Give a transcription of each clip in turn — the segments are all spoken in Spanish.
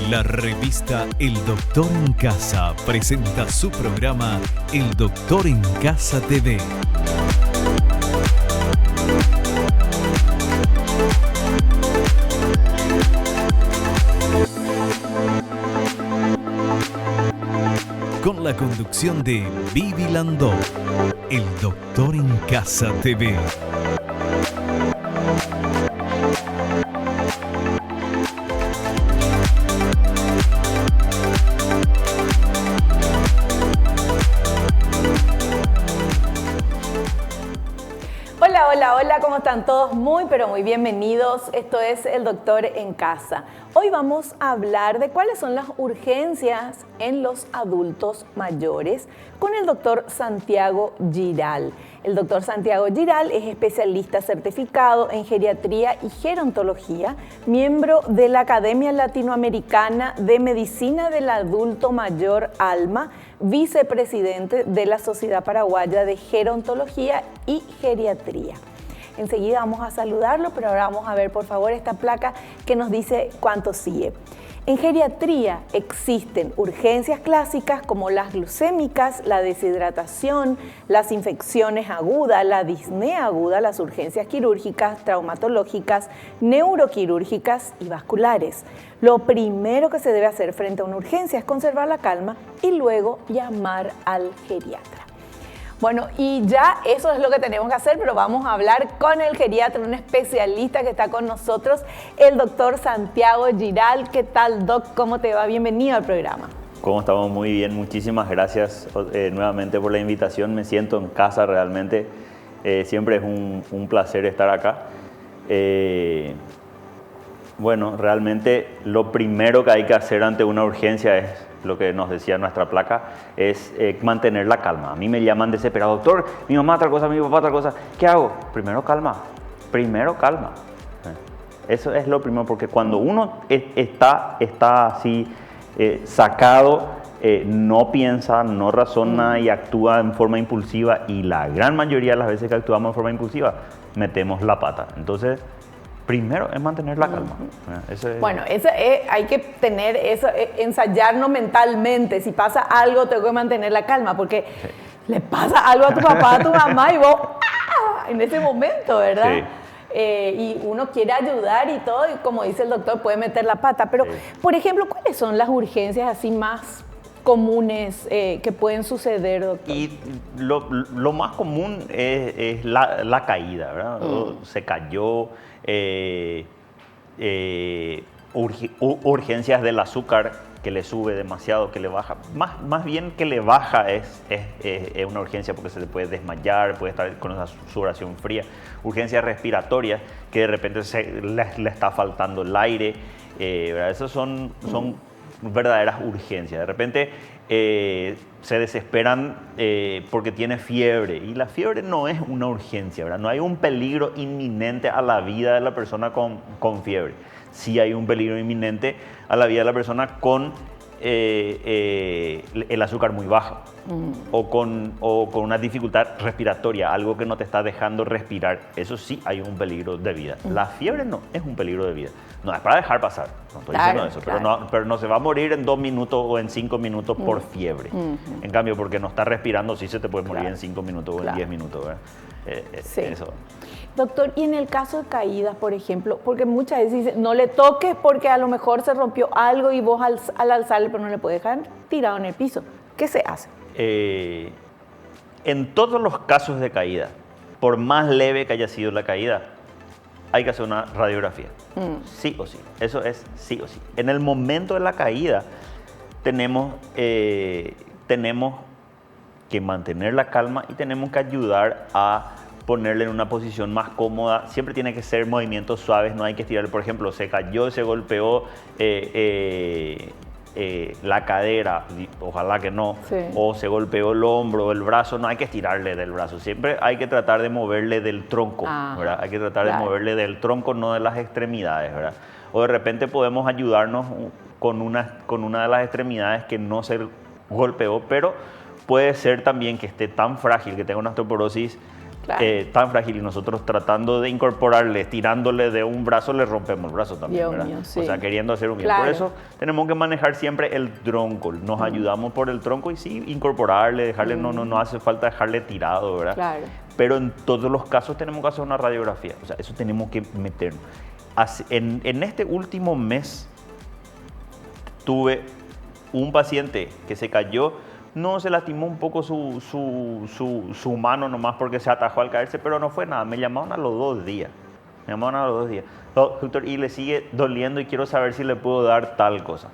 La revista El Doctor en Casa presenta su programa El Doctor en Casa TV. Con la conducción de Vivi Landó, El Doctor en Casa TV. Hola, ¿cómo están todos? Muy, pero muy bienvenidos. Esto es El Doctor en Casa. Hoy vamos a hablar de cuáles son las urgencias en los adultos mayores con el doctor Santiago Giral. El doctor Santiago Giral es especialista certificado en geriatría y gerontología, miembro de la Academia Latinoamericana de Medicina del Adulto Mayor, ALMA, vicepresidente de la Sociedad Paraguaya de Gerontología y Geriatría. Enseguida vamos a saludarlo, pero ahora vamos a ver por favor esta placa que nos dice cuánto sigue. En geriatría existen urgencias clásicas como las glucémicas, la deshidratación, las infecciones agudas, la disnea aguda, las urgencias quirúrgicas, traumatológicas, neuroquirúrgicas y vasculares. Lo primero que se debe hacer frente a una urgencia es conservar la calma y luego llamar al geriatra. Bueno, y ya eso es lo que tenemos que hacer, pero vamos a hablar con el geriatra, un especialista que está con nosotros, el doctor Santiago Giral. ¿Qué tal, doc? ¿Cómo te va? Bienvenido al programa. ¿Cómo estamos? Muy bien, muchísimas gracias nuevamente por la invitación. Me siento en casa realmente, siempre es un placer estar acá. Bueno, realmente lo primero que hay que hacer ante una urgencia es lo que nos decía nuestra placa, es mantener la calma. A mí me llaman desesperado, doctor, mi mamá otra cosa, mi papá otra cosa. ¿Qué hago? Primero calma. Eso es lo primero, porque cuando uno está así sacado, no piensa, no razona y actúa en forma impulsiva, y la gran mayoría de las veces que actuamos en forma impulsiva, metemos la pata. Entonces, primero es mantener la calma. Bueno, hay que tener eso, ensayarnos mentalmente. Si pasa algo, tengo que mantener la calma, porque le pasa algo a tu papá, a tu mamá, y vos, en ese momento, ¿verdad? Sí. Y uno quiere ayudar y todo, y como dice el doctor, puede meter la pata. Pero, por ejemplo, ¿cuáles son las urgencias así más comunes que pueden suceder, doctor? Y lo más común es la caída, ¿verdad? Se cayó, urgencias del azúcar, que le sube demasiado, que le baja. Más bien que le baja es una urgencia, porque se le puede desmayar, puede estar con una sudoración fría. Urgencias respiratorias, que de repente le está faltando el aire. ¿Verdad? Esas son verdaderas urgencias. De repente se desesperan porque tiene fiebre, y la fiebre no es una urgencia, ¿verdad? No hay un peligro inminente a la vida de la persona con fiebre. Sí hay un peligro inminente a la vida de la persona con el azúcar muy bajo, o con una dificultad respiratoria, algo que no te está dejando respirar. Eso sí hay un peligro de vida. La fiebre no es un peligro de vida. No es para dejar pasar, no estoy diciendo eso, claro. pero no se va a morir en 2 minutos o en 5 minutos por fiebre. En cambio, porque no está respirando, sí se te puede morir en 5 minutos o en 10 minutos, ¿verdad? Sí. Eso. Doctor, y en el caso de caídas, por ejemplo, porque muchas veces dicen, no le toques porque a lo mejor se rompió algo y vos al alzarle, pero no le puedes dejar tirado en el piso. ¿Qué se hace? En todos los casos de caída, por más leve que haya sido la caída, hay que hacer una radiografía. Sí o sí. Eso es sí o sí. En el momento de la caída tenemos que mantener la calma y tenemos que ayudar a ponerle en una posición más cómoda. Siempre tiene que ser movimientos suaves, no hay que estirarle. Por ejemplo, se cayó, se golpeó la cadera, ojalá que no, sí. O se golpeó el hombro, el brazo, no hay que estirarle del brazo. Siempre hay que tratar de moverle del tronco, ¿verdad? Hay que tratar de moverle del tronco, no de las extremidades, ¿verdad? O de repente podemos ayudarnos con una de las extremidades que no se golpeó, pero puede ser también que esté tan frágil, que tenga una osteoporosis Claro. Tan frágil, y nosotros tratando de incorporarle, tirándole de un brazo, le rompemos el brazo también, Dios ¿verdad? mío, sí. O sea, queriendo hacer un bien. Claro. Por eso tenemos que manejar siempre el tronco. Nos ayudamos por el tronco y sí, incorporarle, dejarle, no hace falta dejarle tirado, ¿verdad? Claro. Pero en todos los casos tenemos que hacer una radiografía. O sea, eso tenemos que meternos. En este último mes tuve un paciente que se cayó. No, se lastimó un poco su mano nomás porque se atajó al caerse, pero no fue nada. Me llamaron a los 2 días. Doctor, y le sigue doliendo y quiero saber si le puedo dar tal cosa.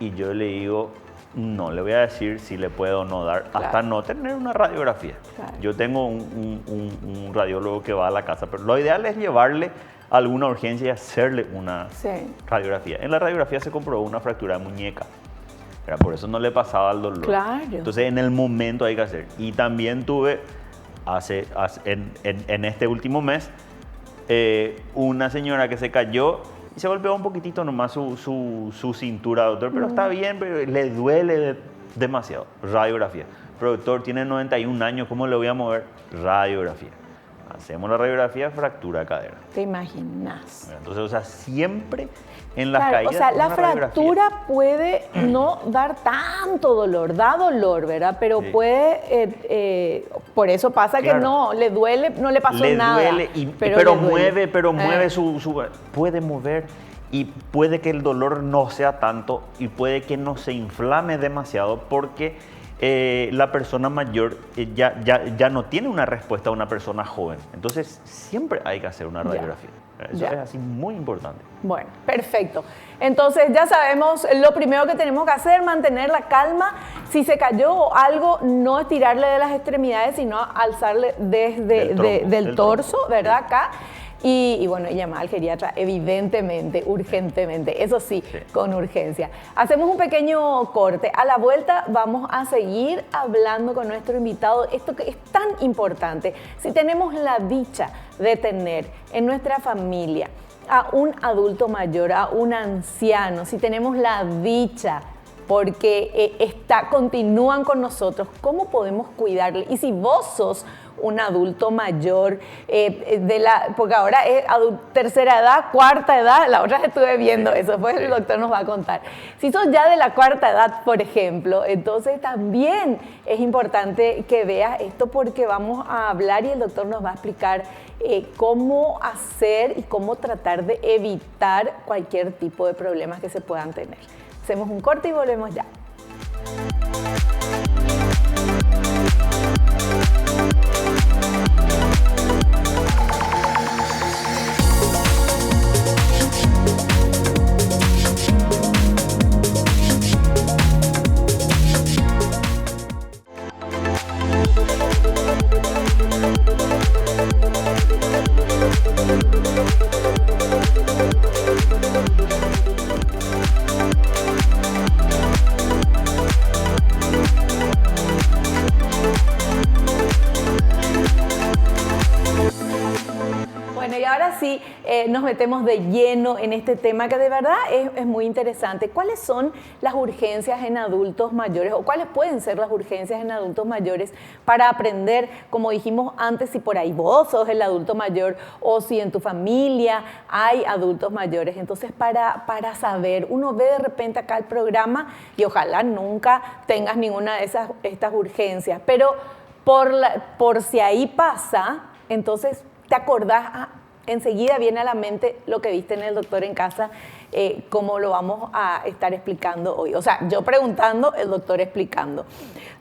Y yo le digo, no le voy a decir si le puedo o no dar, Claro. hasta no tener una radiografía. Claro. Yo tengo un radiólogo que va a la casa, pero lo ideal es llevarle a alguna urgencia y hacerle una Sí. radiografía. En la radiografía se comprobó una fractura de muñeca. Pero por eso no le pasaba el dolor. Claro. Entonces en el momento hay que hacer. Y también tuve en este último mes una señora que se cayó y se golpeó un poquitito nomás su cintura, doctor, pero está bien, pero le duele demasiado. Radiografía. Pero doctor, tiene 91 años, ¿cómo le voy a mover? Radiografía. Hacemos la radiografía, fractura de cadera. ¿Te imaginas? Entonces, o sea, siempre en las Claro, caídas. o sea, la una radiografía. fractura puede no dar tanto dolor, da dolor, ¿verdad? Pero Sí. puede, por eso pasa que Claro. no, le duele, no le pasó Le nada. duele, pero le duele. mueve puede mover y puede que el dolor no sea tanto y puede que no se inflame demasiado porque la persona mayor ya no tiene una respuesta a una persona joven. Entonces siempre hay que hacer una radiografía. Eso Ya. es así muy importante. Bueno, perfecto. Entonces ya sabemos, lo primero que tenemos que hacer, mantener la calma. Si se cayó algo, no estirarle de las extremidades, sino alzarle desde del torso, ¿verdad? Sí. Acá. Y bueno, llamar al geriatra, evidentemente, urgentemente, eso sí, Sí. con urgencia. Hacemos un pequeño corte. A la vuelta vamos a seguir hablando con nuestro invitado, esto que es tan importante. Si tenemos la dicha de tener en nuestra familia a un adulto mayor, a un anciano, si tenemos la dicha porque continúan con nosotros, ¿cómo podemos cuidarle? Y si vos sos un adulto mayor, porque ahora es tercera edad, cuarta edad, la otra estuve viendo eso, después el doctor nos va a contar. Si sos ya de la cuarta edad, por ejemplo, entonces también es importante que veas esto porque vamos a hablar y el doctor nos va a explicar cómo hacer y cómo tratar de evitar cualquier tipo de problemas que se puedan tener. Hacemos un corte y volvemos ya. Bueno, y ahora sí nos metemos de lleno en este tema que de verdad es muy interesante. ¿Cuáles son las urgencias en adultos mayores o cuáles pueden ser las urgencias en adultos mayores para aprender, como dijimos antes, si por ahí vos sos el adulto mayor o si en tu familia hay adultos mayores? Entonces, para saber, uno ve de repente acá el programa y ojalá nunca tengas ninguna de estas urgencias, pero por si ahí pasa, entonces te acordás, enseguida viene a la mente lo que viste en el doctor en casa, como lo vamos a estar explicando hoy. O sea, yo preguntando, el doctor explicando.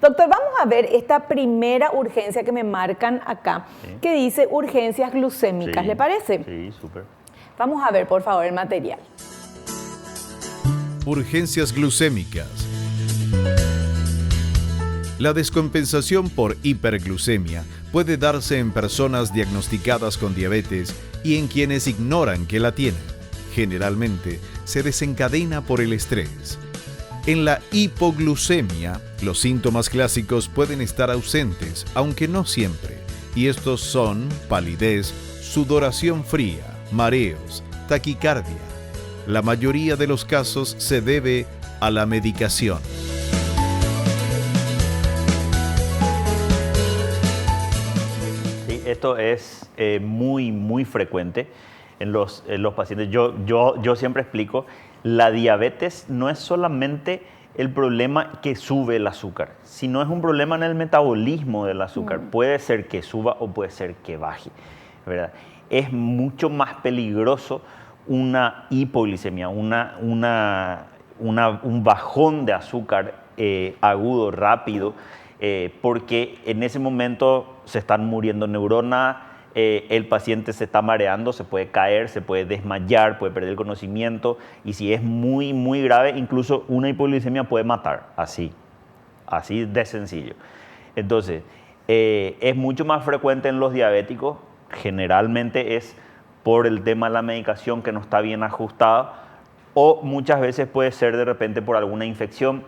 Doctor, vamos a ver esta primera urgencia que me marcan acá, Sí. que dice urgencias glucémicas, Sí, ¿le parece? Sí, súper. Vamos a ver, por favor, el material. Urgencias glucémicas. La descompensación por hiperglucemia puede darse en personas diagnosticadas con diabetes y en quienes ignoran que la tienen. Generalmente se desencadena por el estrés. En la hipoglucemia, los síntomas clásicos pueden estar ausentes, aunque no siempre, y estos son palidez, sudoración fría, mareos, taquicardia. La mayoría de los casos se debe a la medicación. Sí, esto es muy, muy frecuente en los pacientes. Yo siempre explico, la diabetes no es solamente el problema que sube el azúcar, sino es un problema en el metabolismo del azúcar. Puede ser que suba o puede ser que baje, ¿verdad? Es mucho más peligroso una hipoglicemia, un bajón de azúcar agudo, rápido, porque en ese momento se están muriendo neuronas, el paciente se está mareando, se puede caer, se puede desmayar, puede perder el conocimiento, y si es muy, muy grave, incluso una hipoglicemia puede matar, así de sencillo. Entonces, es mucho más frecuente en los diabéticos, generalmente es por el tema de la medicación que no está bien ajustada, o muchas veces puede ser de repente por alguna infección,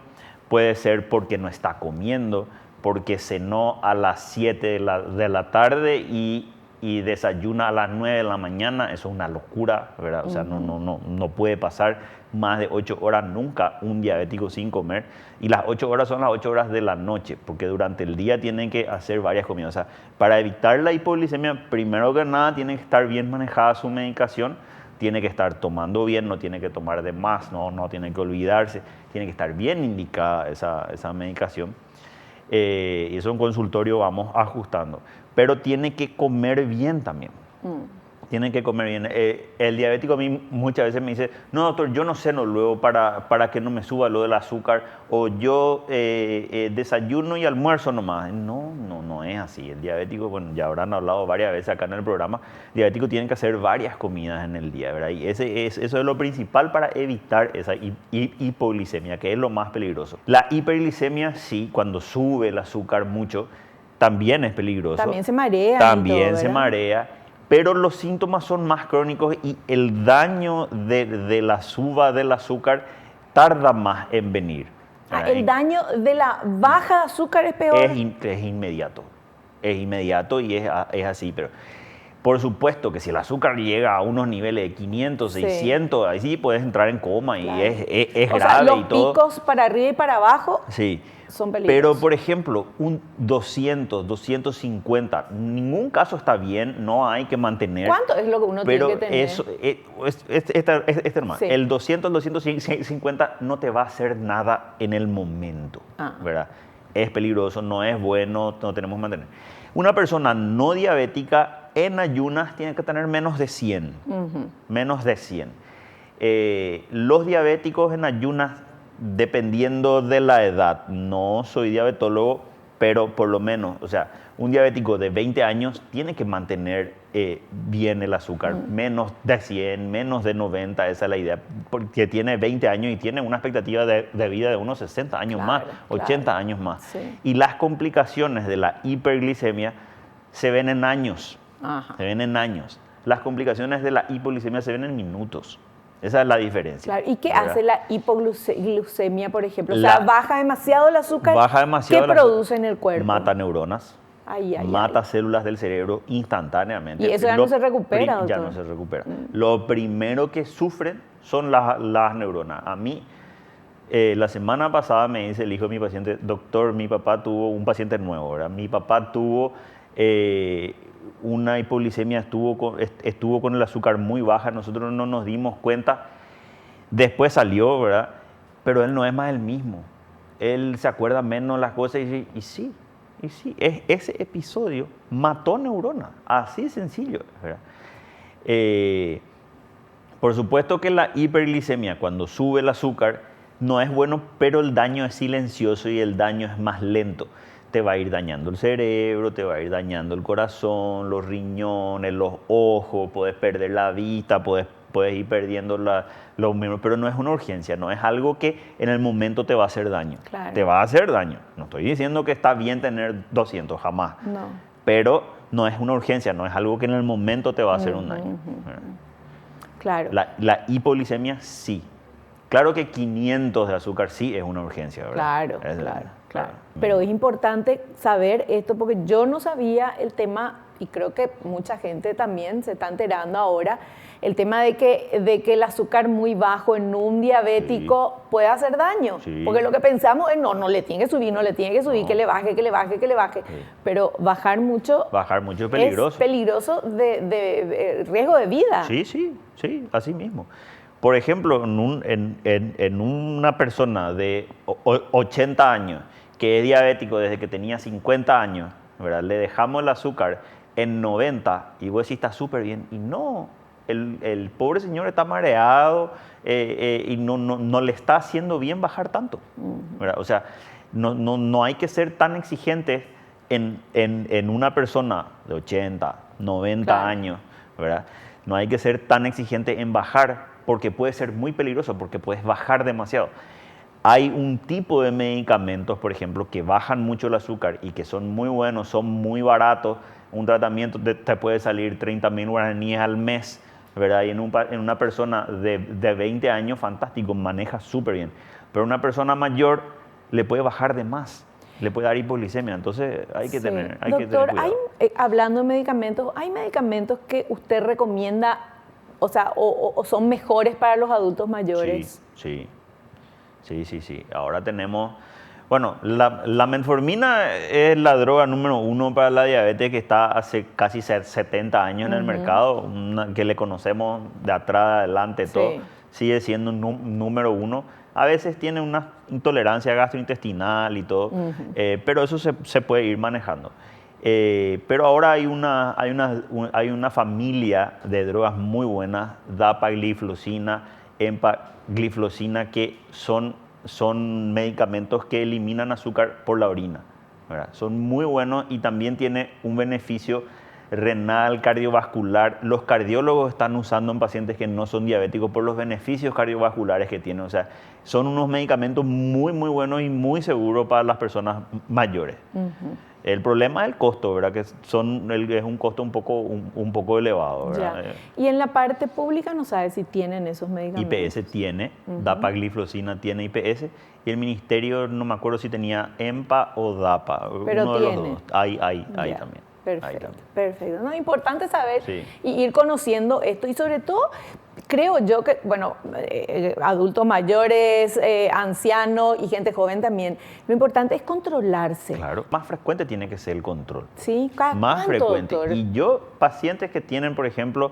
puede ser porque no está comiendo, porque cenó a las 7 de la tarde y desayuna a las 9 de la mañana. Eso es una locura, ¿verdad? O sea, no puede pasar más de 8 horas nunca un diabético sin comer. Y las 8 horas son las 8 horas de la noche, porque durante el día tienen que hacer varias comidas. O sea, para evitar la hipoglicemia, primero que nada, tiene que estar bien manejada su medicación, tiene que estar tomando bien, no tiene que tomar de más, no tiene que olvidarse, tiene que estar bien indicada esa medicación. Y eso en consultorio vamos ajustando. Pero tiene que comer bien también. Tiene que comer bien. El diabético a mí muchas veces me dice, no doctor, yo no ceno luego para que no me suba lo del azúcar, o yo desayuno y almuerzo nomás. No es así. El diabético, bueno, ya habrán hablado varias veces acá en el programa, el diabético tiene que hacer varias comidas en el día, ¿verdad? Y eso es lo principal para evitar esa hipoglicemia, que es lo más peligroso. La hiperglicemia, sí, cuando sube el azúcar mucho, también es peligroso. También se marea. También se marea. Pero los síntomas son más crónicos y el daño de la suba del azúcar tarda más en venir. El daño de la baja de azúcar es peor. Es inmediato. Es inmediato y es así. Pero por supuesto que si el azúcar llega a unos niveles de 500, 600, ahí sí puedes entrar en coma, claro. Y es grave y todo. Los picos para arriba y para abajo. Sí. Son peligrosos. Pero, por ejemplo, un 200, 250, en ningún caso está bien, no hay que mantener. ¿Cuánto es lo que uno tiene que tener? Hermano, sí. El 200, el 250 no te va a hacer nada en el momento, ¿verdad? Es peligroso, no es bueno, no tenemos que mantener. Una persona no diabética en ayunas tiene que tener menos de 100, menos de 100. Los diabéticos en ayunas, dependiendo de la edad, no soy diabetólogo, pero por lo menos, o sea, un diabético de 20 años tiene que mantener bien el azúcar, menos de 100, menos de 90, esa es la idea, porque tiene 20 años y tiene una expectativa de vida de unos 60 años más, 80 años más. Sí. Y las complicaciones de la hiperglicemia se ven en años, se ven en años. Las complicaciones de la hipoglicemia se ven en minutos. Esa es la diferencia. Claro. ¿Y qué hace la hipoglucemia, por ejemplo? O sea, baja demasiado el azúcar. Baja demasiado. ¿Qué produce en el cuerpo? Mata neuronas. Mata células del cerebro instantáneamente. ¿Y eso ya no se recupera, doctor? Ya no se recupera. Lo primero que sufren son las neuronas. A mí, la semana pasada me dice el hijo de mi paciente, doctor, mi papá tuvo un paciente nuevo, ¿verdad? Mi papá tuvo una hipoglicemia, estuvo con el azúcar muy baja, nosotros no nos dimos cuenta, después salió, ¿verdad? Pero él no es más el mismo, él se acuerda menos las cosas y sí, ese episodio mató neuronas, así sencillo, ¿verdad? Por supuesto que la hiperglicemia, cuando sube el azúcar, no es bueno, pero el daño es silencioso y el daño es más lento. Te va a ir dañando el cerebro, te va a ir dañando el corazón, los riñones, los ojos, puedes perder la vista, puedes ir perdiendo los miembros, pero no es una urgencia, no es algo que en el momento te va a hacer daño. Claro. Te va a hacer daño. No estoy diciendo que está bien tener 200, jamás. No. Pero no es una urgencia, no es algo que en el momento te va a hacer un daño. Claro. La hipoglicemia sí. Claro que 500 de azúcar sí es una urgencia, ¿verdad? Claro. Pero es importante saber esto porque yo no sabía el tema y creo que mucha gente también se está enterando ahora, el tema de que el azúcar muy bajo en un diabético puede hacer daño. Sí. Porque lo que pensamos es, no le tiene que subir, No. que le baje. Sí. Pero bajar mucho Es peligroso. es peligroso de riesgo de vida. Sí, así mismo. Por ejemplo, en una persona de 80 años que es diabético desde que tenía 50 años, ¿verdad? Le dejamos el azúcar en 90 y vos decís está súper bien. Y no, el pobre señor está mareado y no le está haciendo bien bajar tanto, ¿verdad? O sea, no hay que ser tan exigentes en una persona de 80, 90 Claro. años, ¿verdad? No hay que ser tan exigente en bajar porque puede ser muy peligroso, porque puedes bajar demasiado. Hay un tipo de medicamentos, por ejemplo, que bajan mucho el azúcar y que son muy buenos, son muy baratos. Un tratamiento te puede salir 30.000 guaraníes al mes, ¿verdad? Y en una persona de 20 años, fantástico, maneja súper bien. Pero una persona mayor le puede bajar de más, le puede dar hipoglicemia. Entonces hay que Sí. tener Doctor, cuidado. hablando de medicamentos, ¿hay medicamentos que usted recomienda, o sea, o son mejores para los adultos mayores? Sí. Ahora tenemos, bueno, la metformina es la droga número 1 para la diabetes que está hace casi 70 años en el mercado, que le conocemos de atrás, adelante, todo. Sí. Sigue siendo un número 1. A veces tiene una intolerancia gastrointestinal y todo, pero eso se puede ir manejando. Pero ahora hay una familia de drogas muy buenas, dapagliflozina, empagliflozina, que son medicamentos que eliminan azúcar por la orina, ¿verdad? Son muy buenos y también tiene un beneficio renal, cardiovascular. Los cardiólogos están usando en pacientes que no son diabéticos por los beneficios cardiovasculares que tienen. O sea, son unos medicamentos muy, muy buenos y muy seguros para las personas mayores. El problema es el costo, ¿verdad? Que es un costo un poco elevado, ¿verdad? Ya. Y en la parte pública no sabe si tienen esos medicamentos. IPS tiene, dapagliflozina tiene IPS, y el ministerio no me acuerdo si tenía EMPA o DAPA, Pero uno de tiene. los dos. Ahí Ya. también. Perfecto, Ahí también. perfecto. No, importante saber Sí. y ir conociendo esto. Y sobre todo, creo yo que, bueno, adultos mayores, ancianos y gente joven también, lo importante es controlarse. Claro, más frecuente tiene que ser el control. ¿Sí? Más ¿Cuánto, frecuente. doctor? Y yo, pacientes que tienen, por ejemplo,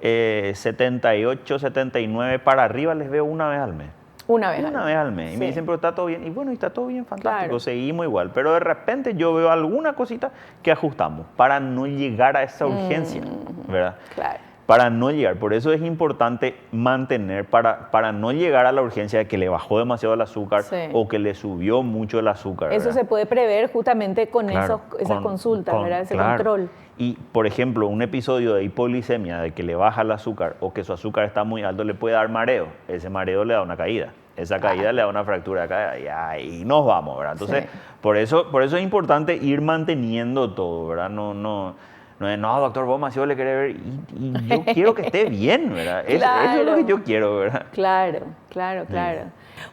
78, 79 para arriba, les veo una vez al mes. Una vez al mes. Y me Sí. dicen, pero está todo bien. Y bueno, y está todo bien, fantástico, Claro. seguimos igual. Pero de repente yo veo alguna cosita que ajustamos para no llegar a esa urgencia, ¿verdad? Claro. Para no llegar. Por eso es importante mantener, para no llegar a la urgencia de que le bajó demasiado el azúcar Sí. o que le subió mucho el azúcar. Eso ¿verdad? se puede prever justamente con Claro, esas consultas, ¿verdad? Ese claro. control. Y, por ejemplo, un episodio de hipoglicemia, de que le baja el azúcar o que su azúcar está muy alto, le puede dar mareo. Ese mareo le da una caída. Esa caída le da una fractura de cadera y ahí nos vamos, ¿verdad? Entonces, Sí. por eso es importante ir manteniendo todo, ¿verdad? No, doctor, vos demasiado le querés ver y yo quiero que esté bien, ¿verdad? Eso es lo que yo quiero, ¿verdad? Claro.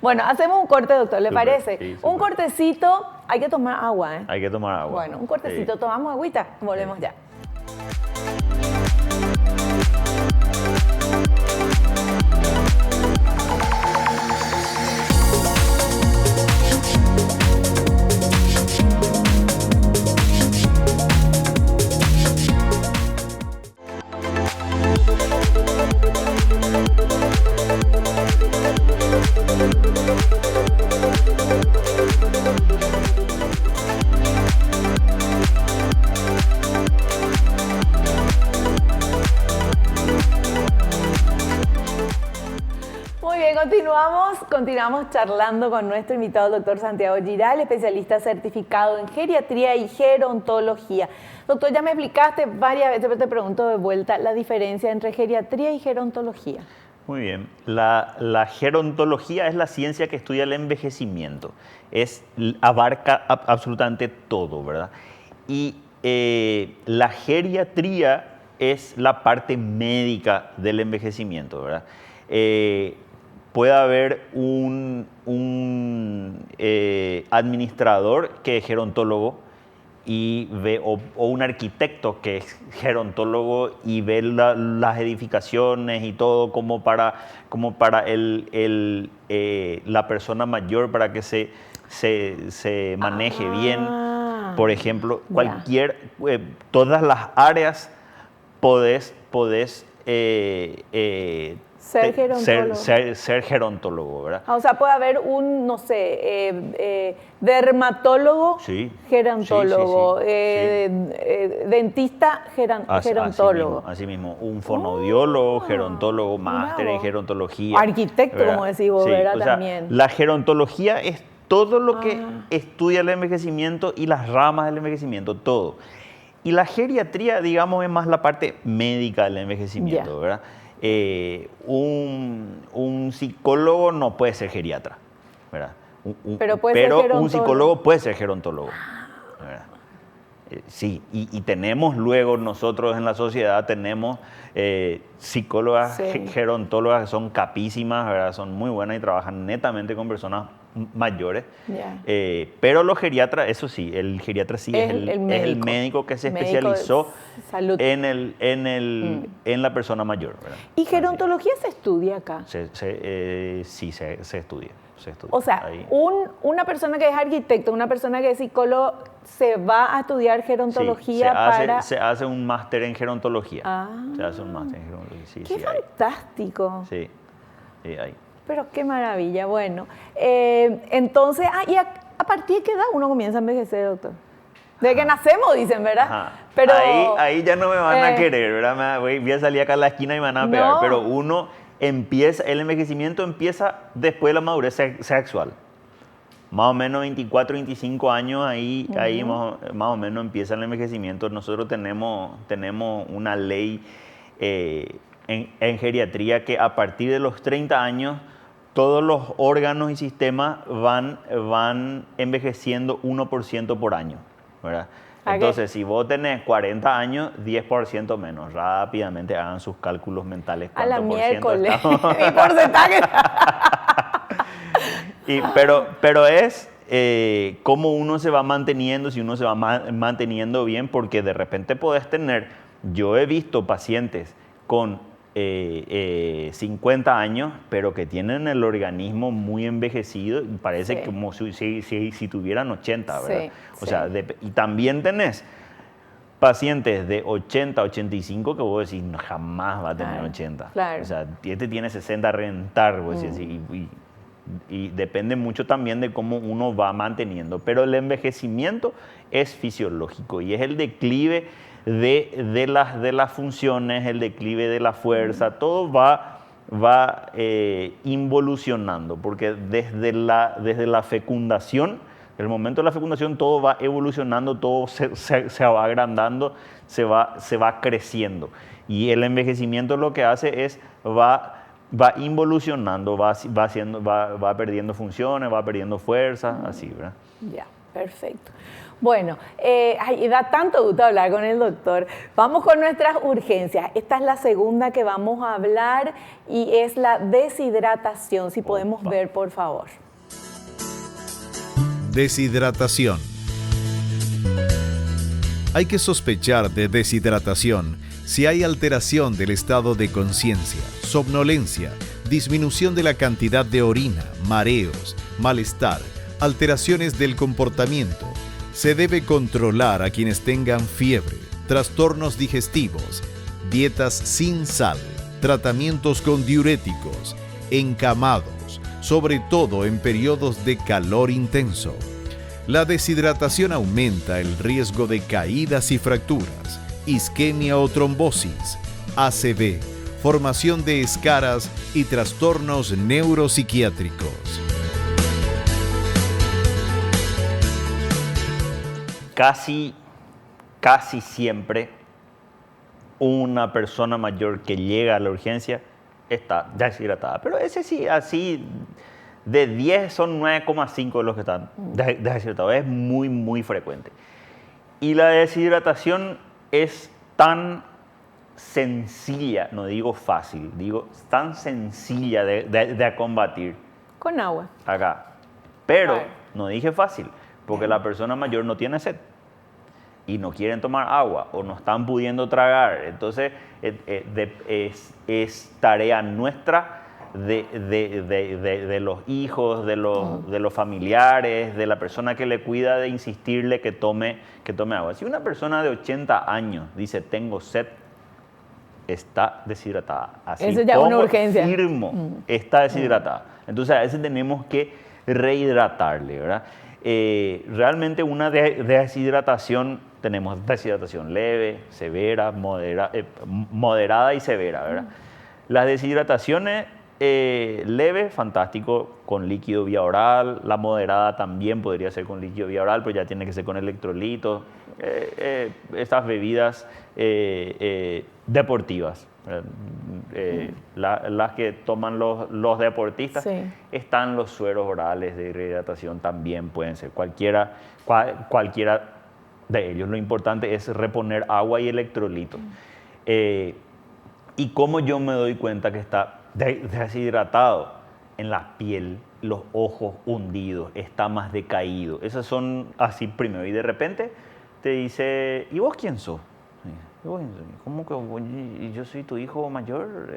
Bueno, hacemos un corte, doctor, ¿le Súper, parece? sí, Un súper. cortecito, hay que tomar agua, ¿eh? Hay que tomar agua. Bueno, un cortecito, Sí. tomamos agüita, volvemos ya. Muy bien, continuamos charlando con nuestro invitado, el doctor Santiago Giral, especialista certificado en geriatría y gerontología. Doctor, ya me explicaste varias veces, pero te pregunto de vuelta la diferencia entre geriatría y gerontología. Muy bien. La gerontología es la ciencia que estudia el envejecimiento. Abarca absolutamente todo, ¿verdad? Y la geriatría es la parte médica del envejecimiento, ¿verdad? Puede haber un administrador que es gerontólogo y ve, o un arquitecto que es gerontólogo y ve las edificaciones y todo como para la persona mayor, para que se maneje bien. Por ejemplo, todas las áreas podés ser gerontólogo. Ser gerontólogo, ¿verdad? O sea, puede haber un, no sé, dermatólogo, Sí, gerontólogo, sí. dentista, gerontólogo. Así mismo, un fonoaudiólogo, gerontólogo, máster en gerontología. Arquitecto, ¿verdad? como decís vos, Sí, ¿verdad? o sea, También. la gerontología es todo lo que estudia el envejecimiento y las ramas del envejecimiento, todo. Y la geriatría, digamos, es más la parte médica del envejecimiento, ¿verdad? Un psicólogo no puede ser geriatra, ¿verdad? Pero un psicólogo puede ser gerontólogo, ¿verdad? Sí, y tenemos luego nosotros en la sociedad, tenemos psicólogas, gerontólogas que son capísimas, ¿verdad? Son muy buenas y trabajan netamente con personas mayores. Pero los geriatras, eso sí, el geriatra sí es el médico que se especializó en la persona mayor, ¿verdad? ¿Y gerontología se estudia acá? Sí, se estudia. O sea, una persona que es arquitecto, una persona que es psicólogo, se va a estudiar gerontología se hace un máster en gerontología. Se hace un máster en gerontología. Sí, ¡qué fantástico! Sí, hay. Pero qué maravilla. Bueno, entonces, ¿y a partir de qué edad uno comienza a envejecer, doctor? Desde que nacemos, dicen, ¿verdad? Ajá. Pero, ahí ya no me van a querer, ¿verdad? Voy a salir acá a la esquina y me van a pegar. No. Pero el envejecimiento empieza después de la madurez sexual. Más o menos 24, 25 años, ahí más o menos empieza el envejecimiento. Nosotros tenemos una ley en geriatría que a partir de los 30 años todos los órganos y sistemas van envejeciendo 1% por año, ¿verdad? Entonces, si vos tenés 40 años, 10% menos. Rápidamente hagan sus cálculos mentales. A la miércoles. Estamos... Mi porcentaje. Pero es cómo uno se va manteniendo, si uno se va manteniendo bien, porque de repente podés tener... Yo he visto pacientes con 50 años, pero que tienen el organismo muy envejecido y parece como si tuvieran 80, ¿verdad? O sea, y también tenés pacientes de 80, 85 que vos decís, no, jamás va a tener 80. Claro. O sea, este tiene 60 a rentar, vos decís, y depende mucho también de cómo uno va manteniendo. Pero el envejecimiento es fisiológico y es el declive de las funciones, el declive de la fuerza, todo va involucionando, porque desde la fecundación, el momento de la fecundación, todo va evolucionando, todo se va agrandando, se va creciendo. Y el envejecimiento lo que hace es va involucionando, va perdiendo funciones, va perdiendo fuerza, así, ¿verdad? Ya, perfecto. Bueno, da tanto gusto hablar con el doctor. Vamos con nuestras urgencias. Esta es la segunda que vamos a hablar y es la deshidratación. Si podemos ver, por favor. Deshidratación. Hay que sospechar de deshidratación si hay alteración del estado de conciencia, somnolencia, disminución de la cantidad de orina, mareos, malestar, alteraciones del comportamiento. Se debe controlar a quienes tengan fiebre, trastornos digestivos, dietas sin sal, tratamientos con diuréticos, encamados, sobre todo en periodos de calor intenso. La deshidratación aumenta el riesgo de caídas y fracturas, isquemia o trombosis, ACV, formación de escaras y trastornos neuropsiquiátricos. Casi siempre una persona mayor que llega a la urgencia está deshidratada. Pero ese sí, así, de 10 son 9,5 los que están deshidratados. Es muy, muy frecuente. Y la deshidratación es tan sencilla, no digo fácil, digo tan sencilla de combatir. Con agua. Acá. Pero no dije fácil, porque la persona mayor no tiene sed. y no quieren tomar agua o no están pudiendo tragar, entonces es tarea nuestra de los hijos, de los familiares, de la persona que le cuida, de insistirle que tome agua. Si una persona de 80 años dice tengo sed, está deshidratada. Así eso ya es una urgencia. Firmo, está deshidratada. Entonces a veces tenemos que rehidratarle, ¿verdad? Realmente una deshidratación, tenemos deshidratación leve, severa, moderada y severa, ¿verdad? Las deshidrataciones leve, fantástico, con líquido vía oral. La moderada también podría ser con líquido vía oral, pero ya tiene que ser con electrolitos. Estas bebidas deportivas, las que toman los deportistas, sí. Están los sueros orales de rehidratación, también pueden ser cualquiera de ellos. Lo importante es reponer agua y electrolitos. Y cómo yo me doy cuenta que está deshidratado: en la piel, los ojos hundidos, está más decaído. Esas son así primero. Y de repente te dice, ¿y vos quién sos? ¿Cómo que yo soy tu hijo mayor?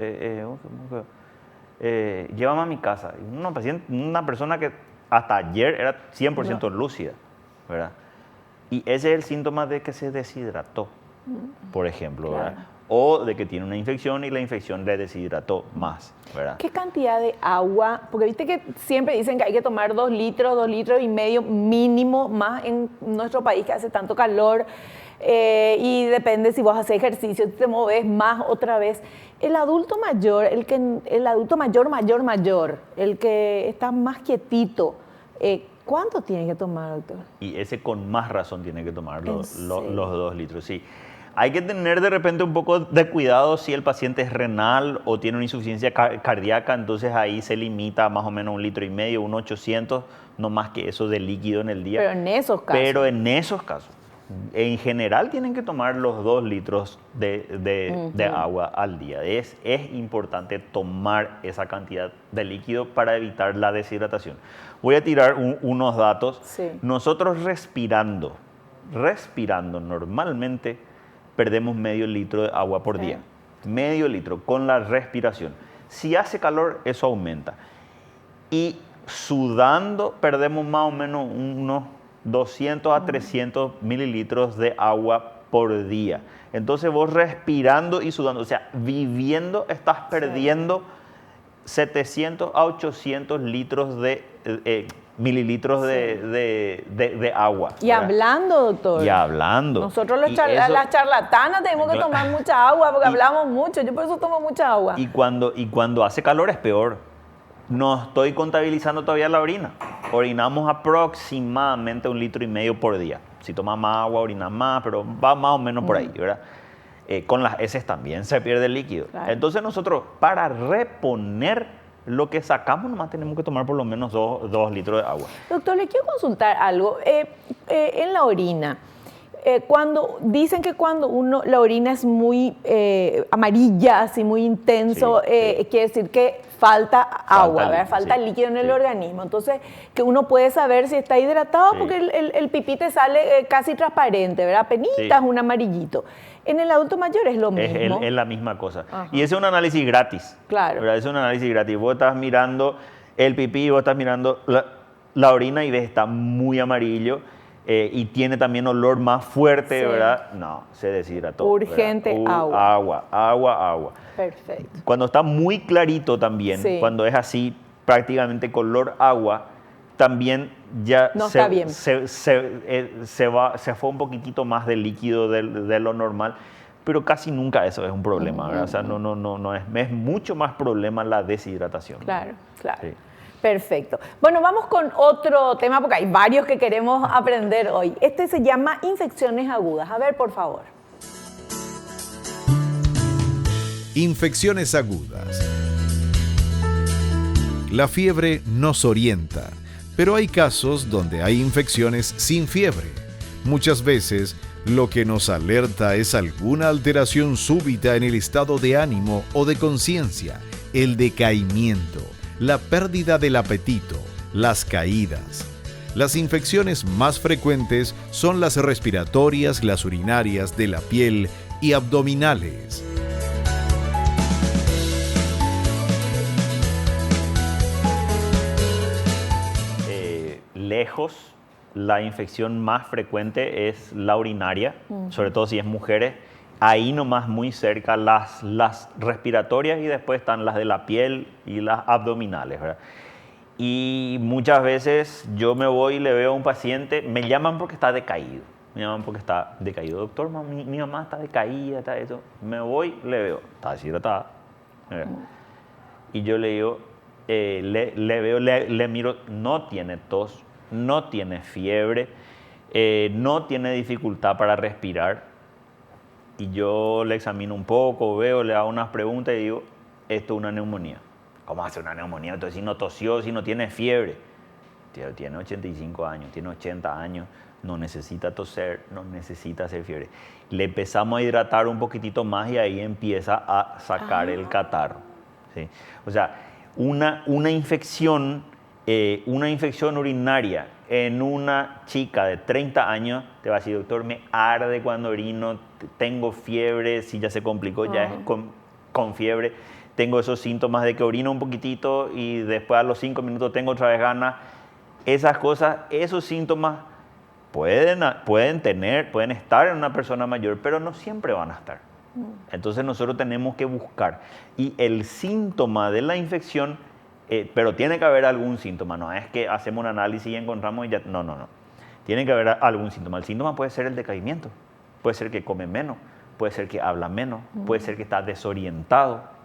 Llévame a mi casa. Una persona que hasta ayer era 100% lúcida, ¿verdad? Y ese es el síntoma de que se deshidrató, por ejemplo, claro. ¿Verdad? O de que tiene una infección y la infección le deshidrató más, ¿verdad? ¿Qué cantidad de agua? Porque viste que siempre dicen que hay que tomar 2 litros y medio mínimo, más en nuestro país que hace tanto calor. Y depende si vos haces ejercicio, si te moves más otra vez. El adulto mayor, el adulto mayor, el que está más quietito, ¿cuánto tiene que tomar, doctor? Y ese con más razón tiene que tomar los 2 litros, sí. Hay que tener de repente un poco de cuidado si el paciente es renal o tiene una insuficiencia cardíaca, entonces ahí se limita a más o menos 1,5 litros, 1,800, no más que eso de líquido en el día. Pero en esos casos. En general tienen que tomar los 2 litros de agua al día. Es importante tomar esa cantidad de líquido para evitar la deshidratación. Voy a tirar unos datos. Sí. Nosotros respirando normalmente perdemos medio litro de agua por día. Medio litro con la respiración. Si hace calor, eso aumenta. Y sudando perdemos más o menos unos 200 a 300 mililitros de agua por día. Entonces vos respirando y sudando, o sea, viviendo, estás perdiendo 700 a 800 litros mililitros de agua. Y ¿verdad? Hablando, doctor. Y hablando. Nosotros las charlatanas tenemos que tomar mucha agua porque hablamos mucho. Yo por eso tomo mucha agua. Y cuando hace calor es peor. No estoy contabilizando todavía la orina. Orinamos aproximadamente 1,5 litros por día. Si tomas más agua, orinas más, pero va más o menos por ahí, ¿verdad? Con las heces también se pierde el líquido. Claro. Entonces nosotros, para reponer lo que sacamos, nomás tenemos que tomar por lo menos 2 litros de agua. Doctor, le quiero consultar algo. En la orina, cuando dicen que cuando la orina es muy amarilla, así muy intenso, quiere decir que falta agua, ¿verdad? Falta líquido en el organismo. Entonces, que uno puede saber si está hidratado porque el pipí te sale casi transparente, ¿verdad? Penitas, un amarillito. En el adulto mayor es lo mismo. Es la misma cosa. Ajá. Y ese es un análisis gratis. Claro. ¿Verdad? Es un análisis gratis. Vos estás mirando el pipí, vos estás mirando la orina y ves está muy amarillo. Y tiene también olor más fuerte, ¿verdad? No, se deshidrató. Urgente agua. Agua. Perfecto. Cuando está muy clarito también, cuando es así prácticamente color agua, también ya no está bien. Se fue un poquitito más de líquido de lo normal, pero casi nunca eso es un problema, ¿verdad? O sea, no es mucho más problema la deshidratación. Claro. Sí. Perfecto. Bueno, vamos con otro tema porque hay varios que queremos aprender hoy. Este se llama infecciones agudas. A ver, por favor. Infecciones agudas. La fiebre nos orienta, pero hay casos donde hay infecciones sin fiebre. Muchas veces, lo que nos alerta es alguna alteración súbita en el estado de ánimo o de conciencia, el decaimiento, la pérdida del apetito, las caídas. Las infecciones más frecuentes son las respiratorias, las urinarias, de la piel y abdominales. Lejos, la infección más frecuente es la urinaria, sobre todo si es mujeres. Ahí nomás muy cerca las respiratorias y después están las de la piel y las abdominales, ¿verdad? Y muchas veces yo me voy y le veo a un paciente, me llaman porque está decaído. Me llaman porque está decaído. Doctor, mi mamá está decaída, está eso. Me voy, le veo, está deshidratada. Y yo le digo, le veo, le miro, no tiene tos, no tiene fiebre, no tiene dificultad para respirar. Y yo le examino un poco, veo, le hago unas preguntas y digo, esto es una neumonía. ¿Cómo hace una neumonía? Entonces, si no tosió, si no tiene fiebre. Tío, tiene 85 años, tiene 80 años, no necesita toser, no necesita hacer fiebre. Le empezamos a hidratar un poquitito más y ahí empieza a sacar el catarro. ¿Sí? O sea, una infección urinaria en una chica de 30 años, te va a decir, doctor, me arde cuando orino, tengo fiebre, si ya se complicó, ya es con fiebre. Tengo esos síntomas de que orino un poquitito y después a los 5 minutos tengo otra vez ganas. Esas cosas, esos síntomas pueden estar en una persona mayor, pero no siempre van a estar. Entonces nosotros tenemos que buscar. Y el síntoma de la infección, pero tiene que haber algún síntoma, no es que hacemos un análisis y encontramos y ya, no. Tiene que haber algún síntoma. El síntoma puede ser el decaimiento, puede ser que come menos, puede ser que habla menos, puede ser que está desorientado.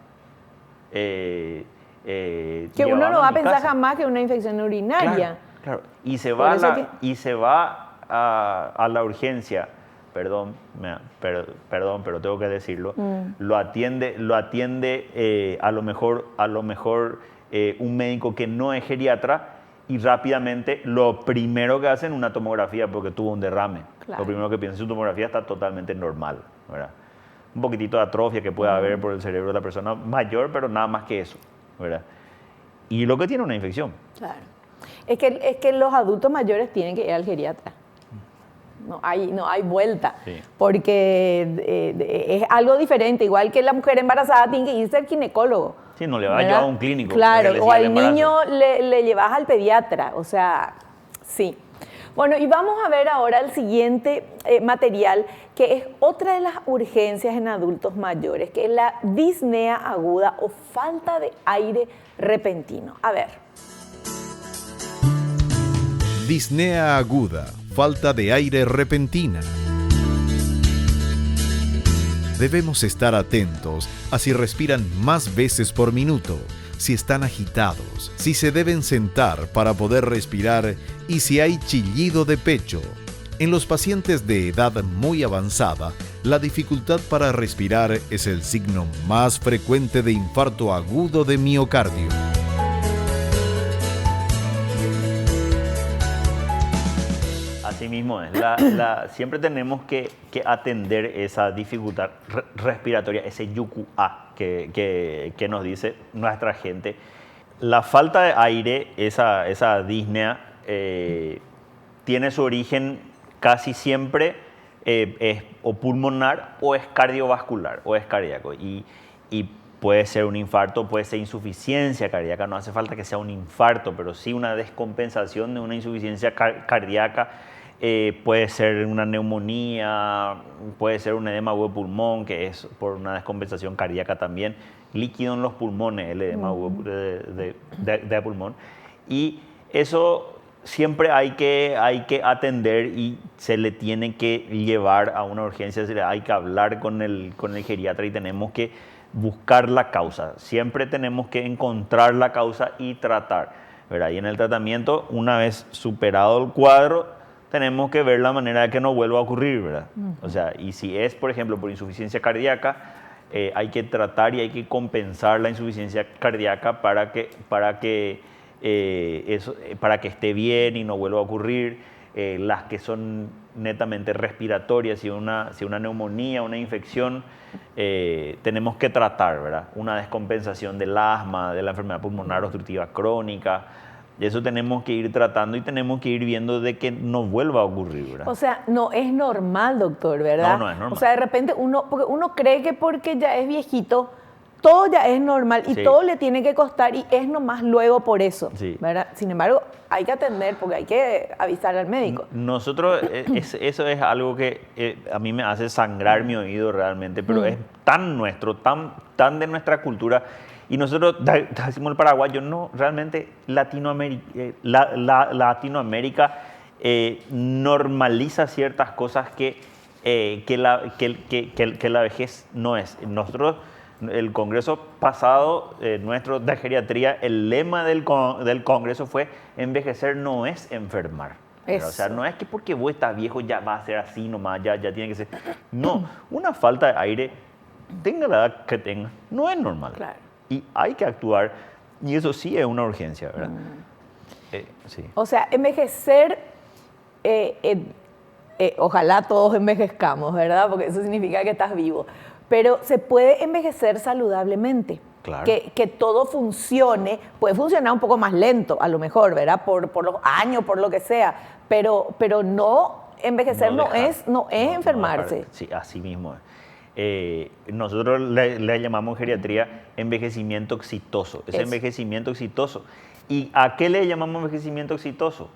Que uno no va a pensar jamás que una infección urinaria. Claro. Y se va a la urgencia, perdón, pero tengo que decirlo, lo atiende a lo mejor un médico que no es geriatra y rápidamente lo primero que hacen es una tomografía porque tuvo un derrame. Claro. Lo primero que piensa, su tomografía está totalmente normal, ¿verdad? Un poquitito de atrofia que puede haber por el cerebro de la persona mayor, pero nada más que eso, ¿verdad? Y lo que tiene una infección. Claro. Es que los adultos mayores tienen que ir al geriatra. No hay vuelta. Sí. Porque es algo diferente. Igual que la mujer embarazada tiene que irse al ginecólogo. Sí, no le va a llevar a un clínico. Claro, o al niño le llevas al pediatra. O sea, sí. Bueno, y vamos a ver ahora el siguiente material, que es otra de las urgencias en adultos mayores, que es la disnea aguda o falta de aire repentino. A ver. Disnea aguda, falta de aire repentina. Debemos estar atentos a si respiran más veces por minuto, si están agitados, si se deben sentar para poder respirar y si hay chillido de pecho. En los pacientes de edad muy avanzada, la dificultad para respirar es el signo más frecuente de infarto agudo de miocardio. Así mismo es. Siempre tenemos que atender esa dificultad respiratoria, ese yuku-a que nos dice nuestra gente. La falta de aire, esa disnea, tiene su origen casi siempre es o pulmonar o es cardiovascular o es cardíaco. Y puede ser un infarto, puede ser insuficiencia cardíaca, no hace falta que sea un infarto, pero sí una descompensación de una insuficiencia cardíaca. Puede ser una neumonía, puede ser un edema agudo de pulmón, que es por una descompensación cardíaca también, líquido en los pulmones, el edema agudo de pulmón. Y eso siempre hay que atender y se le tiene que llevar a una urgencia, hay que hablar con el geriatra y tenemos que buscar la causa. Siempre tenemos que encontrar la causa y tratar, ¿verdad? Y en el tratamiento, una vez superado el cuadro, tenemos que ver la manera de que no vuelva a ocurrir, ¿verdad? O sea, y si es, por ejemplo, por insuficiencia cardíaca, hay que tratar y hay que compensar la insuficiencia cardíaca para que esté bien y no vuelva a ocurrir. Las que son netamente respiratorias, si una neumonía, una infección, tenemos que tratar, ¿verdad? Una descompensación del asma, de la enfermedad pulmonar obstructiva crónica, Eso tenemos que ir tratando y tenemos que ir viendo de que no vuelva a ocurrir, ¿verdad? O sea, no es normal, doctor, ¿verdad? No, no es normal. O sea, de repente porque uno cree que porque ya es viejito, todo ya es normal y Sí. todo le tiene que costar y es nomás luego por eso, Sí. ¿verdad? Sin embargo, hay que atender porque hay que avisar al médico. Nosotros, eso es algo que a mí me hace sangrar mi oído realmente, pero es tan nuestro, tan de nuestra cultura. Y nosotros decimos el paraguayo, no, realmente Latinoamérica normaliza ciertas cosas que la vejez no es. Nosotros, el congreso pasado nuestro de geriatría, el lema del congreso fue envejecer no es enfermar. Eso. O sea, no es que porque vos estás viejo ya va a ser así nomás, ya tiene que ser. No, una falta de aire, tenga la edad que tenga, no es normal. Claro. Y hay que actuar, y eso sí es una urgencia, ¿verdad? Sí. O sea, envejecer, ojalá todos envejezcamos, ¿verdad? Porque eso significa que estás vivo. Pero se puede envejecer saludablemente. Claro. Que todo funcione, puede funcionar un poco más lento, a lo mejor, ¿verdad? Por los años, por lo que sea. Pero no, envejecer no es enfermarse. Dejar, sí, así mismo es. Nosotros le llamamos geriatría envejecimiento exitoso. Es envejecimiento exitoso. ¿Y a qué le llamamos envejecimiento exitoso?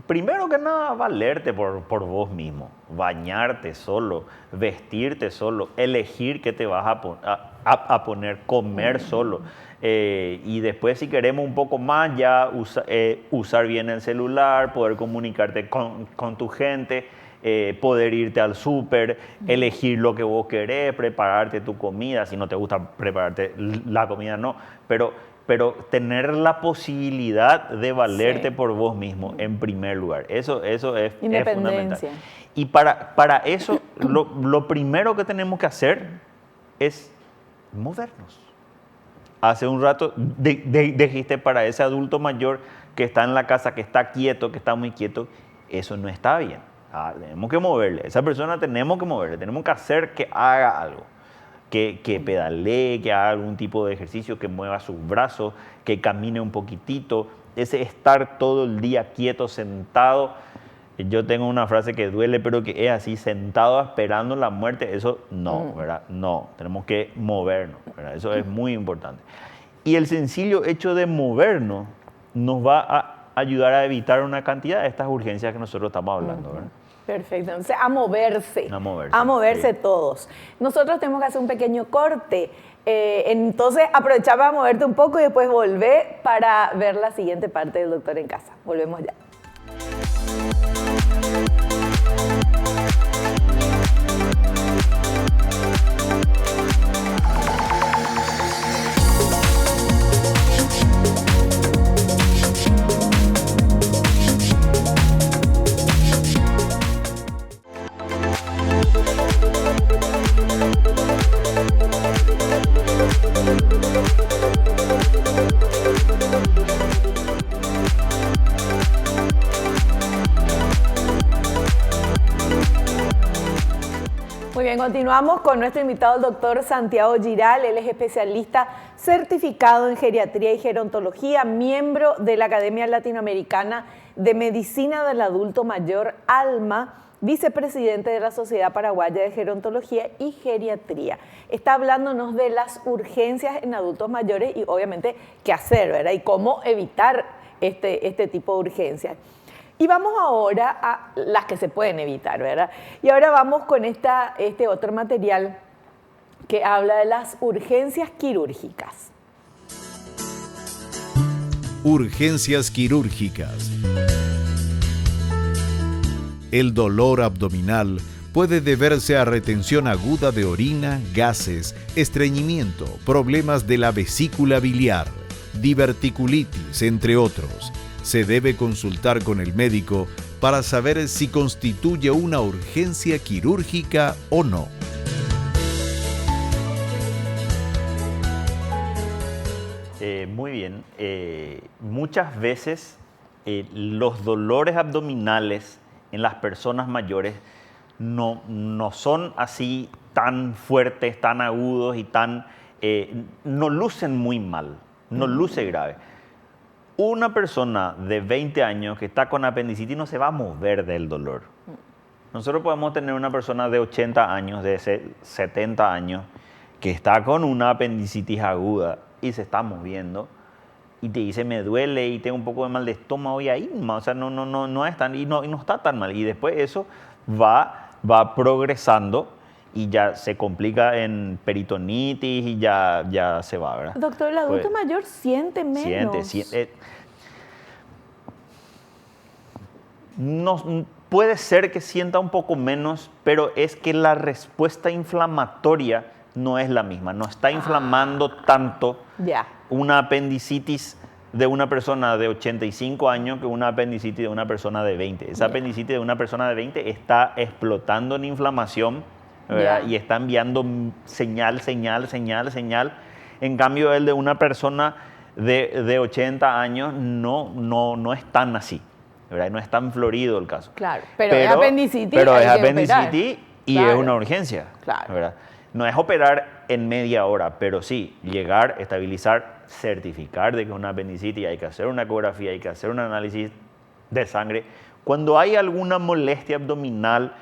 Primero que nada, valerte por vos mismo, bañarte solo, vestirte solo, elegir qué te vas a poner, comer solo. Y después, si queremos un poco más, ya usar bien el celular, poder comunicarte con tu gente, poder irte al súper, elegir lo que vos querés, prepararte tu comida. Si no te gusta prepararte la comida, no. Pero tener la posibilidad de valerte por vos mismo en primer lugar. Eso es fundamental. Y para eso, lo primero que tenemos que hacer es movernos. Hace un rato dijiste para ese adulto mayor que está en la casa, que está quieto, que está muy quieto, eso no está bien. Tenemos que moverle. Esa persona tenemos que moverle, tenemos que hacer que haga algo. Que pedalee, que haga algún tipo de ejercicio, que mueva sus brazos, que camine un poquitito. Ese estar todo el día quieto, sentado. Yo tengo una frase que duele, pero que es así, sentado esperando la muerte. Eso no, ¿verdad? No, tenemos que movernos, ¿verdad? Eso es muy importante. Y el sencillo hecho de movernos nos va a ayudar a evitar una cantidad de estas urgencias que nosotros estamos hablando, ¿verdad? Perfecto, entonces a moverse. A moverse Sí. Todos. Nosotros tenemos que hacer un pequeño corte, entonces aprovecha para moverte un poco y después volver para ver la siguiente parte del Doctor en Casa. Volvemos ya. Muy bien, continuamos con nuestro invitado, el doctor Santiago Giral. Él es especialista certificado en geriatría y gerontología, miembro de la Academia Latinoamericana de Medicina del Adulto Mayor, ALMA, vicepresidente de la Sociedad Paraguaya de Gerontología y Geriatría. Está hablándonos de las urgencias en adultos mayores y obviamente qué hacer, ¿verdad? Y cómo evitar este tipo de urgencias. Y vamos ahora a las que se pueden evitar, ¿verdad? Y ahora vamos con este otro material que habla de las urgencias quirúrgicas. Urgencias quirúrgicas. El dolor abdominal puede deberse a retención aguda de orina, gases, estreñimiento, problemas de la vesícula biliar, diverticulitis, entre otros. Se debe consultar con el médico para saber si constituye una urgencia quirúrgica o no. Muy bien. Muchas veces los dolores abdominales en las personas mayores no son así tan fuertes, tan agudos y no lucen muy mal, no luce grave. Una persona de 20 años que está con apendicitis no se va a mover del dolor. Nosotros podemos tener una persona de 80 años, de 70 años, que está con una apendicitis aguda y se está moviendo y te dice me duele y tengo un poco de mal de estómago y ahí, o sea, no es tan, y no está tan mal. Y después eso va progresando y ya se complica en peritonitis y ya se va, ¿verdad? Doctor, el adulto mayor siente menos. Siente. No, puede ser que sienta un poco menos, pero es que la respuesta inflamatoria no es la misma. No está inflamando tanto una apendicitis de una persona de 85 años que una apendicitis de una persona de 20. Esa apendicitis de una persona de 20 está explotando en inflamación, ¿verdad? Y está enviando señal. En cambio, el de una persona de 80 años no es tan así, ¿verdad? No es tan florido el caso. Claro, pero es apendicitis. Pero es apendicitis y es una urgencia, ¿verdad? No es operar en media hora, pero sí llegar, estabilizar, certificar de que es una apendicitis, hay que hacer una ecografía, hay que hacer un análisis de sangre. Cuando hay alguna molestia abdominal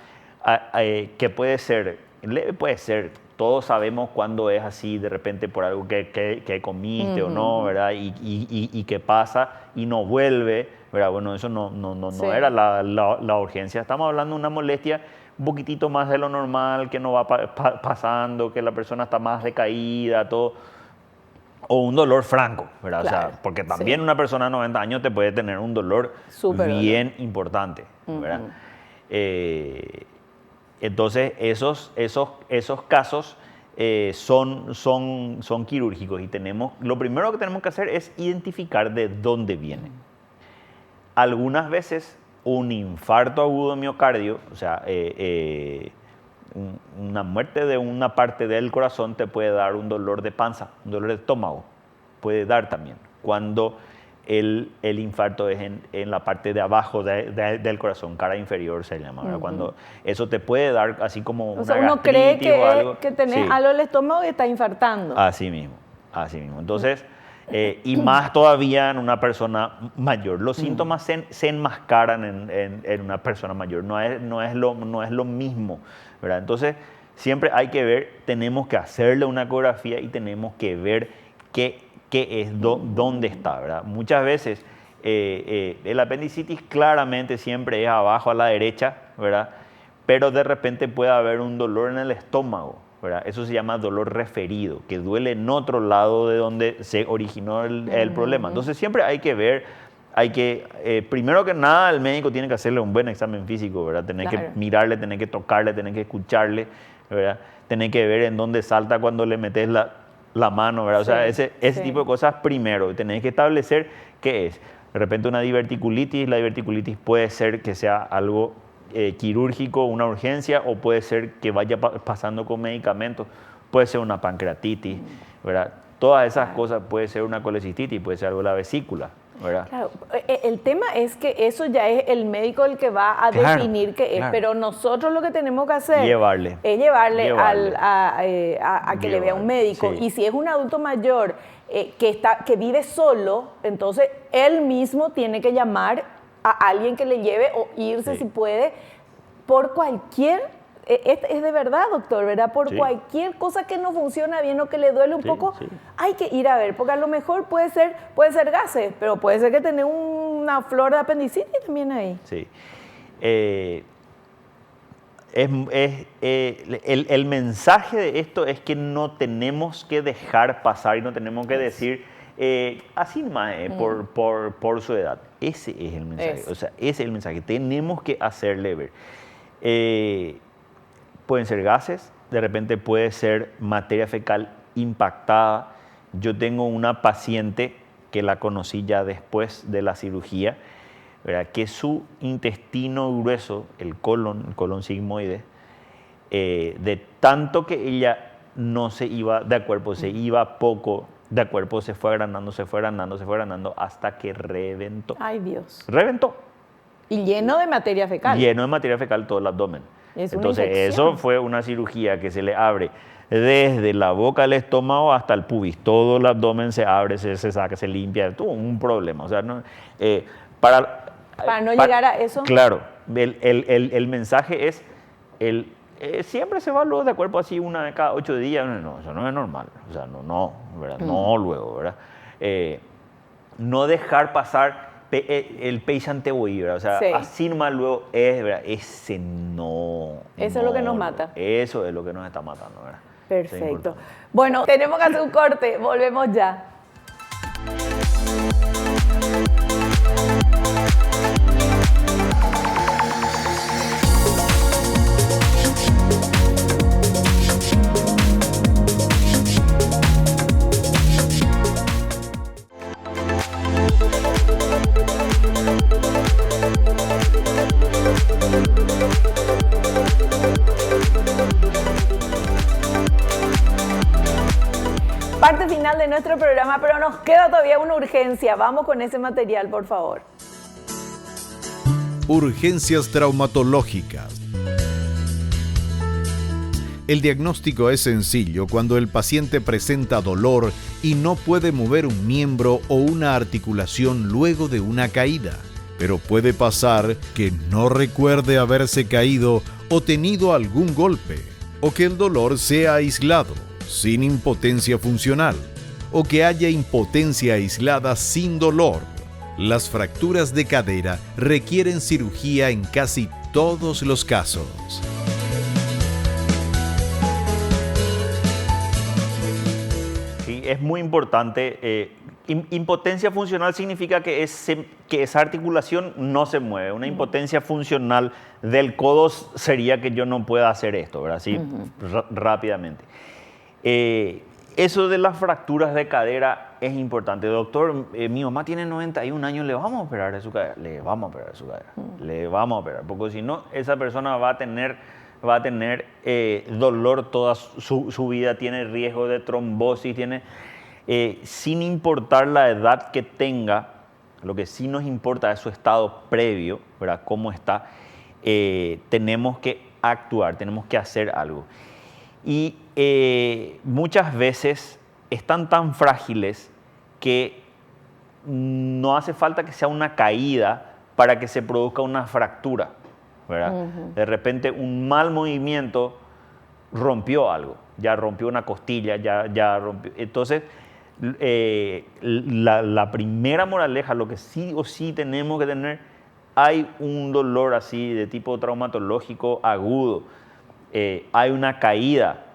que puede ser leve, puede ser, todos sabemos cuándo es así, de repente por algo que comiste o no, ¿verdad? Y que pasa y no vuelve, ¿verdad? Bueno, eso no era la urgencia. Estamos hablando de una molestia un poquitito más de lo normal, que no va pasando, que la persona está más decaída, todo. O un dolor franco, ¿verdad? Claro, o sea, porque también una persona de 90 años te puede tener un dolor bien importante, ¿verdad? Entonces, esos casos son quirúrgicos y lo primero que tenemos que hacer es identificar de dónde viene. Algunas veces un infarto agudo de miocardio, o sea, una muerte de una parte del corazón te puede dar un dolor de panza, un dolor de estómago, puede dar también. Cuando el infarto es en la parte de abajo del corazón, cara inferior se llama, ¿verdad? Cuando eso te puede dar así como una gastritis uno cree que, o algo. Que tenés algo en el estómago y está infartando. Así mismo. Entonces, y más todavía en una persona mayor. Los síntomas se enmascaran en una persona mayor, no es lo mismo, ¿verdad? Entonces, siempre hay que ver, tenemos que hacerle una ecografía y tenemos que ver qué es dónde está, ¿verdad? Muchas veces el apendicitis claramente siempre es abajo a la derecha, ¿verdad? Pero de repente puede haber un dolor en el estómago, ¿verdad? Eso se llama dolor referido, que duele en otro lado de donde se originó el problema. Entonces siempre hay que ver, primero que nada el médico tiene que hacerle un buen examen físico, ¿verdad? Tener que mirarle, tener que tocarle, tener que escucharle, ¿verdad? Tener que ver en dónde salta cuando le metes la mano, ¿verdad? O sea, ese tipo de cosas primero. Tenés que establecer qué es. De repente una diverticulitis, la diverticulitis puede ser que sea algo quirúrgico, una urgencia, o puede ser que vaya pasando con medicamentos, puede ser una pancreatitis, ¿verdad? Todas esas cosas, puede ser una colecistitis, puede ser algo de la vesícula, ¿verdad? Claro, el tema es que eso ya es el médico el que va a definir qué es, pero nosotros lo que tenemos que hacer es llevarle a que le vea un médico. Sí. Y si es un adulto mayor que vive solo, entonces él mismo tiene que llamar a alguien que le lleve o irse si puede por cualquier, es de verdad, doctor, ¿verdad? Por cualquier cosa que no funciona bien o que le duele un poco, hay que ir a ver, porque a lo mejor puede ser gases, pero puede ser que tenga una flor de apendicitis también ahí. Sí. El mensaje de esto es que no tenemos que dejar pasar y no tenemos que decir así más por su edad. Ese es el mensaje. O sea, ese es el mensaje. Tenemos que hacerle ver. Pueden ser gases, de repente puede ser materia fecal impactada. Yo tengo una paciente que la conocí ya después de la cirugía, ¿verdad? Que su intestino grueso, el colon sigmoide, de tanto que ella no se iba de cuerpo, se iba poco de cuerpo, se fue agrandando hasta que reventó. Ay, Dios. Reventó. Y lleno de materia fecal. Lleno de materia fecal todo el abdomen. Entonces, eso fue una cirugía que se le abre desde la boca del estómago hasta el pubis. Todo el abdomen se abre, se saca, se limpia, todo un problema. O sea, no, para no llegar a eso. Claro, el mensaje es, siempre se va luego de cuerpo así una vez cada 8 días. No, eso no es normal. O sea, no, ¿verdad? No luego, ¿verdad? No dejar pasar el peixante boí, ¿verdad? O sea, Sí. así nomás luego es, ¿verdad? Ese no. Eso es lo que nos mata. Eso es lo que nos está matando, ¿verdad? Eso es Perfecto. importante. Bueno, tenemos que hacer un corte. Volvemos ya. Parte final de nuestro programa, pero nos queda todavía una urgencia. Vamos con ese material, por favor. Urgencias traumatológicas. El diagnóstico es sencillo cuando el paciente presenta dolor y no puede mover un miembro o una articulación luego de una caída. Pero puede pasar que no recuerde haberse caído o tenido algún golpe, o que el dolor sea aislado, sin impotencia funcional, o que haya impotencia aislada sin dolor. Las fracturas de cadera requieren cirugía en casi todos los casos. Sí, es muy importante. Impotencia funcional significa que esa articulación no se mueve. Una impotencia funcional del codo sería que yo no pueda hacer esto, ¿verdad? Así rápidamente. Eso de las fracturas de cadera es importante. Doctor, mi mamá tiene 91 años, ¿le vamos a operar de su cadera? Le vamos a operar de su cadera. Le vamos a operar, porque si no, esa persona va a tener dolor toda su vida, tiene riesgo de trombosis, sin importar la edad que tenga, lo que sí nos importa es su estado previo, ¿verdad? Cómo está. Tenemos que actuar, tenemos que hacer algo. Y muchas veces están tan frágiles que no hace falta que sea una caída para que se produzca una fractura, ¿verdad? De repente un mal movimiento rompió algo, ya rompió una costilla, ya rompió. Entonces, la primera moraleja, lo que sí o sí tenemos que tener, hay un dolor así de tipo traumatológico agudo, hay una caída,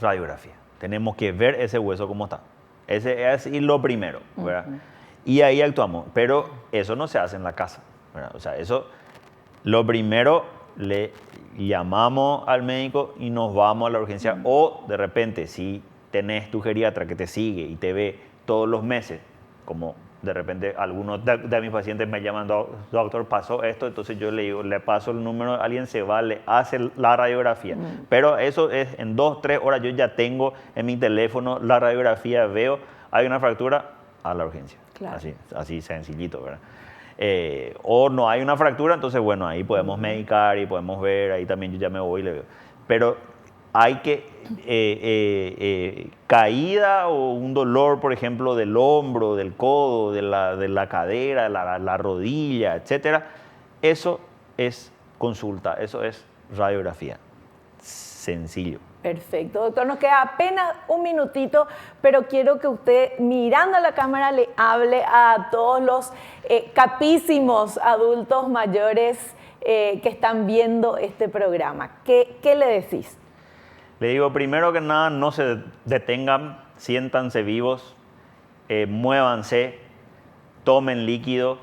radiografía. Tenemos que ver ese hueso cómo está. Ese es lo primero, ¿verdad? Y ahí actuamos. Pero eso no se hace en la casa, ¿verdad? O sea, eso, lo primero, le llamamos al médico y nos vamos a la urgencia. O de repente, si tenés tu geriatra que te sigue y te ve todos los meses, como de repente algunos de mis pacientes me llaman, doctor, pasó esto, entonces yo le digo, le paso el número, alguien se va, le hace la radiografía. Pero eso es en 2-3 horas, yo ya tengo en mi teléfono la radiografía, veo, hay una fractura, a la urgencia. Claro. Así sencillito, ¿verdad? O no hay una fractura, entonces bueno, ahí podemos medicar y podemos ver, ahí también yo ya me voy y le veo. Pero hay que, caída o un dolor, por ejemplo, del hombro, del codo, de la cadera, la rodilla, etcétera, eso es consulta, eso es radiografía. Sencillo. Perfecto, doctor, nos queda apenas un minutito, pero quiero que usted, mirando a la cámara, le hable a todos los capísimos adultos mayores que están viendo este programa. ¿Qué le decís? Le digo, primero que nada, no se detengan, siéntanse vivos, muévanse, tomen líquido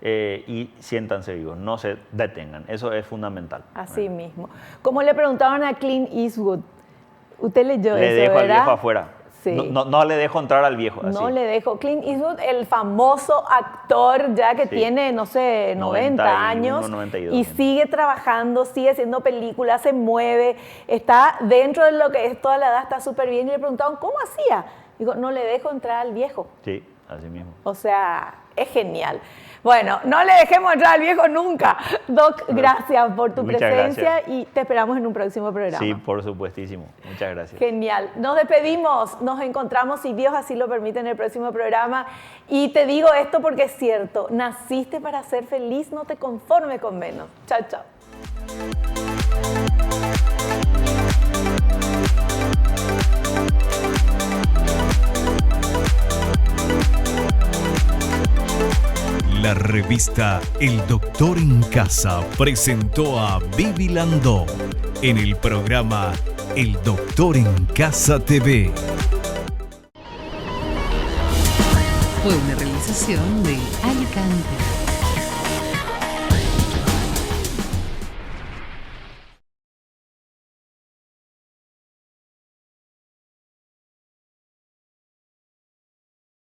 y siéntanse vivos, no se detengan. Eso es fundamental. Así mismo. Como le preguntaban a Clint Eastwood, usted leyó eso, ¿verdad? Le dejo al viejo afuera. Sí. No le dejo entrar al viejo. Así. No le dejo. Clint Eastwood, el famoso actor ya que tiene, no sé, 90 años 92, y sigue trabajando, sigue haciendo películas, se mueve, está dentro de lo que es toda la edad, está súper bien. Y le preguntaban, ¿cómo hacía? Digo, no le dejo entrar al viejo. Sí, así mismo. O sea, es genial. Bueno, no le dejemos entrar al viejo nunca. Doc, gracias por tu presencia y te esperamos en un próximo programa. Sí, por supuestísimo. Muchas gracias. Genial. Nos despedimos, nos encontramos, si Dios así lo permite, en el próximo programa. Y te digo esto porque es cierto, naciste para ser feliz, no te conformes con menos. Chao, chao. La revista El Doctor en Casa presentó a Vivi Landó en el programa El Doctor en Casa TV. Fue una realización de Alicante.